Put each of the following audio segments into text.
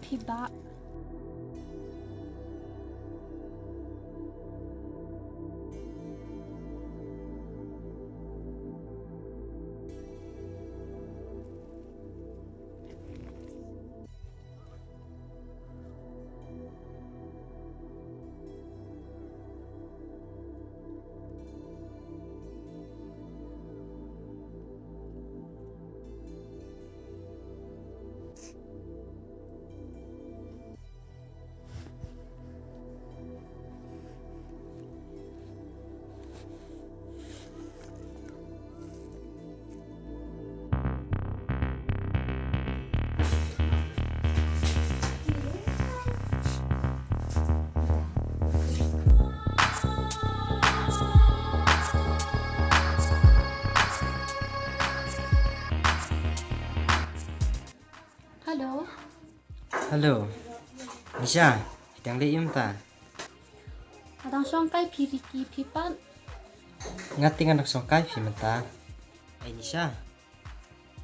พี่บะHalo. Halo, Nisha, đang đi im ta? Adang songkai piriki pipan. Ngati nga nagsongkay fi man ta? Ay Nisha,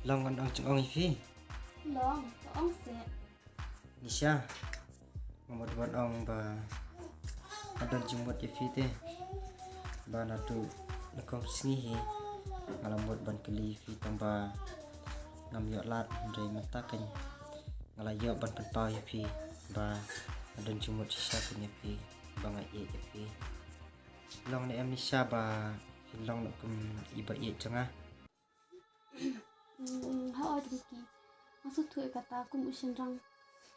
long on chung ong fi. Long, ong se. Nisha, ngamot ong ba adon jumot fi te. Ba na tu nakong singihi ngalamot ban keli fi tong ba ngam yo lat ndai mata kan ngalayo ban penpau fi ba adon jumot sisa punya fi ba ngai fi. Long ni em Nisha ba long nak kum iba changa. How old Ricky? Maksud tu kata aku musim rang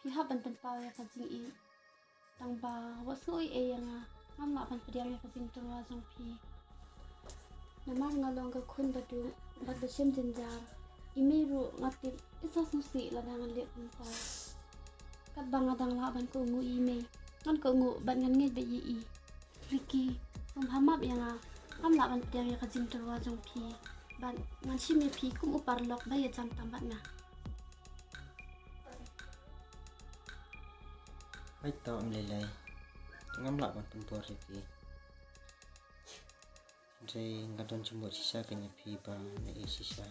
pihak banten pau ya kajing i. Tang ba wasu i yang ngam mak ban pediam ya kajing tu azong pi. Nama ngalong ka kun badu bad besim jenjar. Imiru ngati isa susi la dangan lek pau. Kat bang adang la ban ko ngu ime. Ngan ko ngu ban ngan ngai be i. Ricky, hamap yang ngam mak ban pediam ya kajing tu azong pi. Ban ngan si me pi kum upar lok ba ya jam tambat na. Ay to am lelay. Ngam la ban penpau fi. Jadi ngadon jumot sisa kanya fi ba na sisa.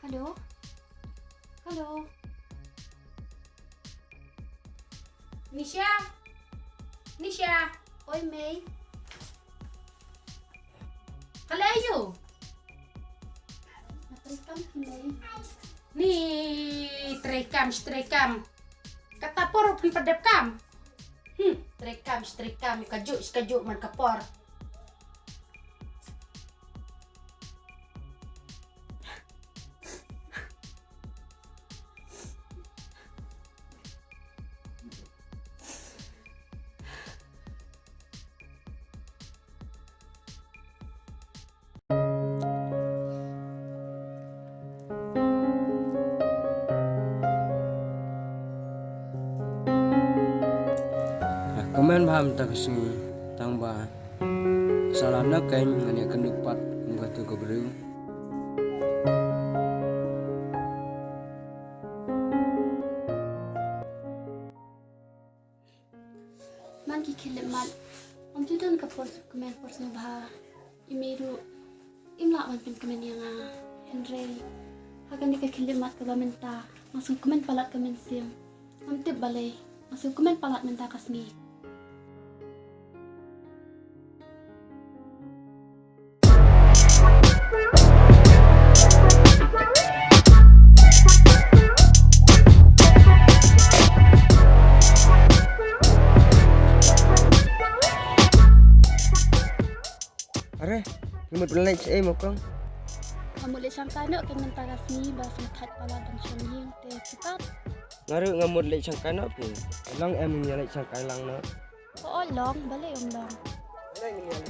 Halo. Halo. Nisha. Nisha. Oi Mei. Kala ayo. Natrikam Mei. Ni trekam. Kata por pun padap kam. Trekam kajuk man kapor. Komen paham tak kesini tambah salam nak kain ngani akan dupat muka tu keberu. Man ki kilimat. Om tu dan kapor komen porsi bah. Imiru imla man pen komen yang Henry. Hakan dika kilimat ka ba menta. Masuk komen palat komen sim. Om tip balai. Masuk komen palat menta kasmi. Are, lumut belai cai mokong. Kamu le sampai nak kan menta kasmi ba sentat palat dan syaming te cepat. Ngaru ngamut lek sangkai nak pi. Long em ni lek sangkai lang nak. Oh long, balik om long. Lek ni lek.